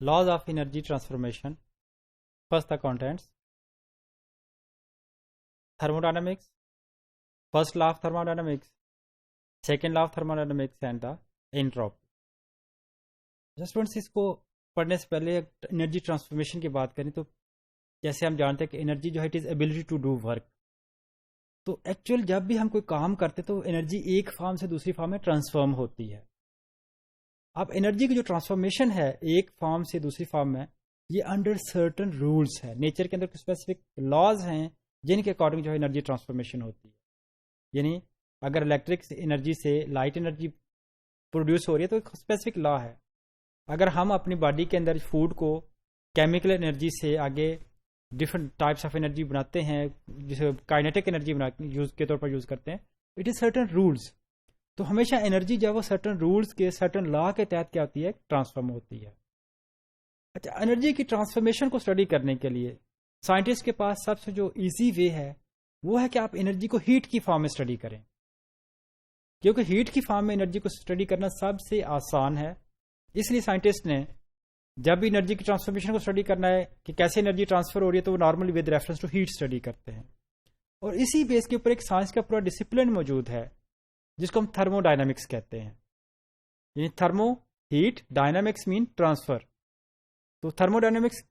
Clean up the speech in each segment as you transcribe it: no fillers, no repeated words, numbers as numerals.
Laws of energy transformation. First, the contents. Thermodynamics. First law of thermodynamics. Second law of thermodynamics and the entropy. Just friends, इसको पढ़ने से पहले energy transformation की बात करें तो जैसे हम जानते हैं कि एनर्जी जो है it is ability to do work. तो एक्चुअल जब भी हम कोई काम करते तो एनर्जी एक फॉर्म से दूसरी फॉर्म में ट्रांसफॉर्म होती है। अब एनर्जी की जो ट्रांसफॉर्मेशन है एक फॉर्म से दूसरी फॉर्म में, ये अंडर सर्टन रूल्स है। नेचर के अंदर कुछ स्पेसिफिक लॉज हैं जिनके अकॉर्डिंग जो है एनर्जी ट्रांसफॉर्मेशन होती है। यानी अगर इलेक्ट्रिक एनर्जी से लाइट एनर्जी प्रोड्यूस हो रही है तो एक स्पेसिफिक लॉ है। अगर हम अपनी बॉडी के अंदर फूड को केमिकल एनर्जी से आगे डिफरेंट टाइप्स ऑफ एनर्जी बनाते हैं, जिसे काइनेटिक एनर्जी बना यूज के तौर पर यूज करते हैं, इट इज सर्टन रूल्स। तो हमेशा एनर्जी जब वो सर्टन रूल्स के सर्टन लॉ के तहत क्या होती है, ट्रांसफॉर्म होती है। अच्छा, एनर्जी की ट्रांसफॉर्मेशन को स्टडी करने के लिए साइंटिस्ट के पास सबसे जो इजी वे है वो है कि आप एनर्जी को हीट की फॉर्म में स्टडी करें, क्योंकि हीट की फॉर्म में एनर्जी को स्टडी करना सबसे आसान है। इसलिए साइंटिस्ट ने जब भी एनर्जी की ट्रांसफॉर्मेशन को स्टडी करना है कि कैसे एनर्जी ट्रांसफर हो रही है तो वो normally with reference to heat study करते हैं। और इसी बेस के ऊपर एक साइंस का पूरा डिसिप्लिन मौजूद है जिसको हम थर्मोडायनामिक्स कहते हैं। यानी thermo heat, dynamics mean transfer. तो थर्मोडायनामिक्स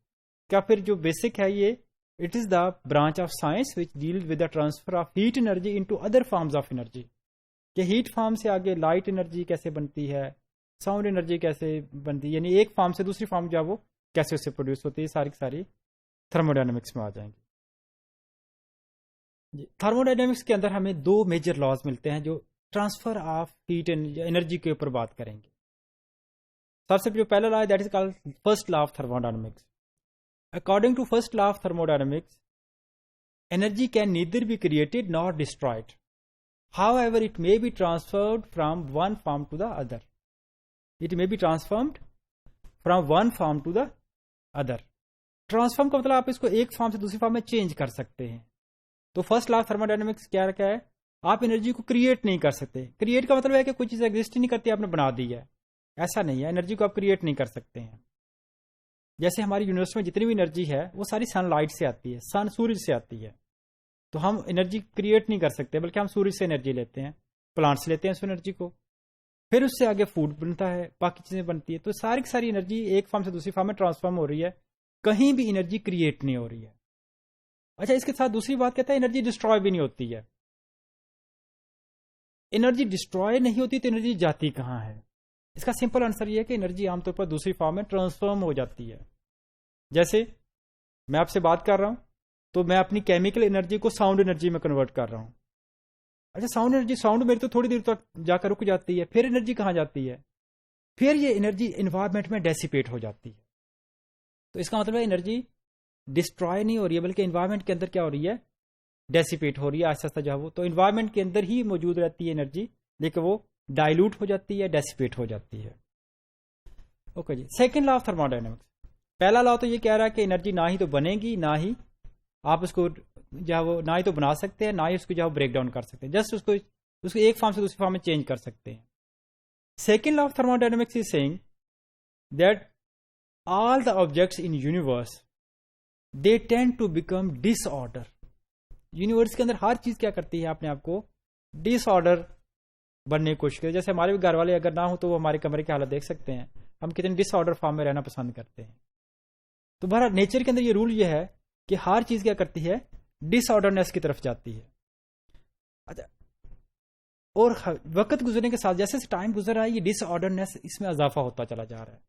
का फिर जो बेसिक है ये, it is the branch of science which deal with the transfer of heat energy into other forms of energy. कि हीट फॉर्म से आगे लाइट एनर्जी कैसे बनती है, साउंड एनर्जी कैसे बनती है, यानी एक फॉर्म से दूसरी फॉर्म जो है वो कैसे उससे प्रोड्यूस होती है, सारी की सारी थर्मोडायनामिक्स में आ जाएंगी। थर्मोडायनामिक्स के अंदर हमें दो मेजर लॉज मिलते हैं जो ट्रांसफर ऑफ हीट एनर्जी के ऊपर बात करेंगे। सबसे जो पहला लॉ है that is called first law of thermodynamics. According to first law of thermodynamics, energy can neither be created nor destroyed, however it may be transferred from one form to the other. It may be transformed from one form to the other. Transform का मतलब आप इसको एक form से दूसरी form में change कर सकते हैं। तो फर्स्ट लॉ ऑफ थर्मोडायनामिक्स क्या रखा है, आप एनर्जी को क्रिएट नहीं कर सकते। क्रिएट का मतलब है कि कोई चीज एग्जिस्ट ही नहीं करती, आपने बना दी है, ऐसा नहीं है। एनर्जी को आप क्रिएट नहीं कर सकते हैं। जैसे हमारी यूनिवर्स में जितनी भी एनर्जी है वो सारी सनलाइट से आती है, सन सूरज से आती है। तो हम एनर्जी क्रिएट नहीं कर सकते, बल्कि हम सूरज से एनर्जी लेते हैं, प्लांट से लेते हैं उस एनर्जी को, फिर उससे आगे फूड बनता है, बाकी चीजें बनती है। तो सारी की सारी एनर्जी एक फॉर्म से दूसरी फॉर्म में ट्रांसफॉर्म हो रही है, कहीं भी एनर्जी क्रिएट नहीं हो रही है। अच्छा, इसके साथ दूसरी बात कहता है एनर्जी डिस्ट्रॉय भी नहीं होती है। एनर्जी डिस्ट्रॉय नहीं होती तो एनर्जी जाती कहां है? इसका सिंपल आंसर यह है कि एनर्जी आमतौर पर दूसरी फॉर्म में ट्रांसफॉर्म हो जाती है। जैसे मैं आपसे बात कर रहा हूं तो मैं अपनी केमिकल एनर्जी को साउंड एनर्जी में कन्वर्ट कर रहा हूं। अच्छा, साउंड एनर्जी, साउंड मेरी तो थोड़ी देर तक जाकर रुक जाती है, फिर एनर्जी कहां जाती है? फिर ये एनर्जी एनवायरमेंट में डेसिपेट हो जाती है। तो इसका मतलब है एनर्जी डिस्ट्रॉय नहीं हो रही है, बल्कि एनवायरमेंट के अंदर क्या हो रही है, डेसिपेट हो रही है आहिस्ता आहिस्ता। जो तो एनवायरमेंट के अंदर ही मौजूद रहती है एनर्जी, लेकिन वो डाइल्यूट हो जाती है, डेसिपेट हो जाती है। ओके जी, सेकेंड लॉ ऑफ थर्मोडायनामिक्स। पहला लॉ तो ये कह रहा है कि एनर्जी ना ही तो बनेगी, ना ही आप उसको जो है वो ना ही तो बना सकते हैं, ना ही उसको जो है ब्रेक डाउन कर सकते हैं। जस्ट उसको एक फॉर्म से दूसरी फॉर्म में चेंज कर सकते हैं। Second law of thermodynamics is saying that all the objects in universe they tend to become disorder. Universe के अंदर हर चीज क्या करती है, अपने आप को डिसऑर्डर बनने की कोशिश करती है। जैसे हमारे भी घर वाले अगर ना हो तो वो हमारे कमरे की हालत देख सकते हैं, हम कितने डिसऑर्डर फॉर्म में रहना पसंद करते हैं। तो बहरहाल नेचर के अंदर ये रूल ये है कि हर चीज क्या करती है, डिसऑर्डरनेस की तरफ जाती है। अच्छा, और वक्त गुजरने के साथ जैसे टाइम गुजर रहा है ये डिसऑर्डरनेस इसमें इजाफा होता चला जा रहा है।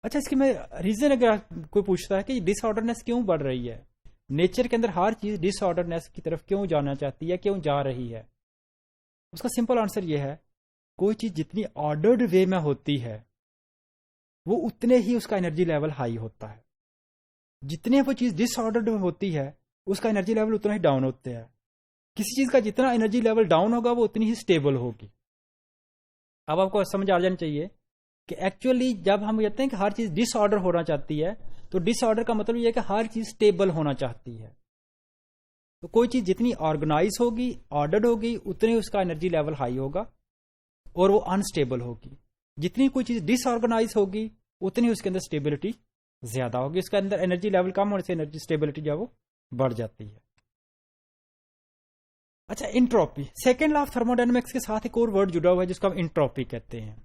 अच्छा, इसकी मैं रीजन अगर कोई पूछता है कि डिसऑर्डरनेस क्यों बढ़ रही है, नेचर के अंदर हर चीज डिसऑर्डरनेस की तरफ क्यों जाना चाहती है, क्यों जा रही है, उसका सिंपल आंसर यह है, कोई चीज जितनी ऑर्डर्ड वे में होती है वो उतने ही उसका एनर्जी लेवल हाई होता है। जितने वो चीज डिसऑर्डर्ड में होती है उसका एनर्जी लेवल उतना ही डाउन होता है। किसी चीज का जितना एनर्जी लेवल डाउन होगा वो उतनी ही स्टेबल होगी। अब आपको समझ आ जाना चाहिए कि एक्चुअली जब हम कहते हैं कि हर चीज डिसऑर्डर होना चाहती है तो डिसऑर्डर का मतलब यह है कि हर चीज स्टेबल होना चाहती है। तो कोई चीज जितनी ऑर्गेनाइज होगी, ऑर्डर्ड होगी, उतने उसका एनर्जी लेवल हाई होगा और वो अनस्टेबल होगी। जितनी कोई चीज डिसऑर्गेनाइज होगी उतनी उसके अंदर स्टेबिलिटी ज्यादा होगी। इसके अंदर एनर्जी लेवल कम होने से एनर्जी स्टेबिलिटी जो है वो बढ़ जाती है। अच्छा, entropy, second law of thermodynamics के साथ एक और वर्ड जुड़ा हुआ है जिसको हम इंट्रोपी कहते हैं।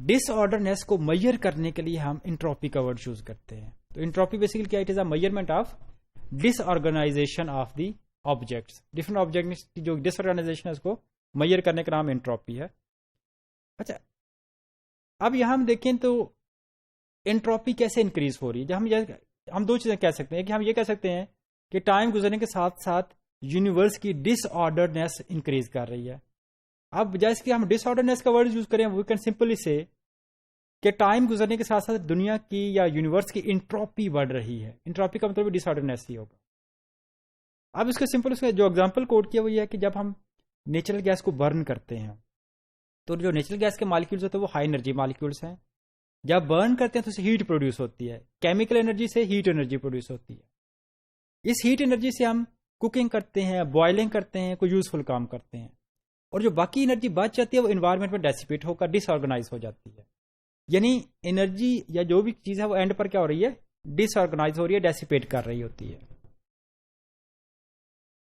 डिसऑर्डरनेस को मेजर करने के लिए हम इंट्रोपी का वर्ड यूज करते हैं। तो इंट्रोपी बेसिकली क्या, it is a measurement of disorganisation of the objects. Different objects की जो डिसऑर्गेनाइजेशन है उसको मेजर करने का नाम इंट्रोपी है। अच्छा, अब यहां हम देखें तो एंट्रोपी कैसे इंक्रीज हो रही है। जब हम दो चीजें कह सकते हैं कि हम ये कह सकते हैं कि टाइम गुजरने के साथ साथ यूनिवर्स की डिसऑर्डरनेस इंक्रीज कर रही है। अब जैसे कि हम डिसऑर्डरनेस का वर्ड यूज करें, वी कैन सिंपली से कि टाइम गुजरने के साथ साथ दुनिया की या यूनिवर्स की इंट्रोपी बढ़ रही है। इंट्रोपी का मतलब डिसऑर्डरनेस ही होगा। अब इसका सिंपल जो एग्जांपल कोट किया वो ये है कि जब हम नेचुरल गैस को बर्न करते हैं तो जो नेचुरल गैस के मॉलिक्यूल्स होते हैं वो हाई एनर्जी मॉलिक्यूल्स हैं। जब बर्न करते हैं तो उससे हीट प्रोड्यूस होती है, केमिकल एनर्जी से हीट एनर्जी प्रोड्यूस होती है। इस हीट एनर्जी से हम कुकिंग करते हैं, बॉयलिंग करते हैं, कोई यूजफुल काम करते हैं, और जो बाकी एनर्जी बच जाती है वो एनवायरमेंट में डेसिपेट होकर डिसऑर्गेनाइज हो जाती है। यानी एनर्जी या जो भी चीज है वो एंड पर क्या हो रही है, डिसऑर्गेनाइज हो रही है, डेसिपेट कर रही होती है।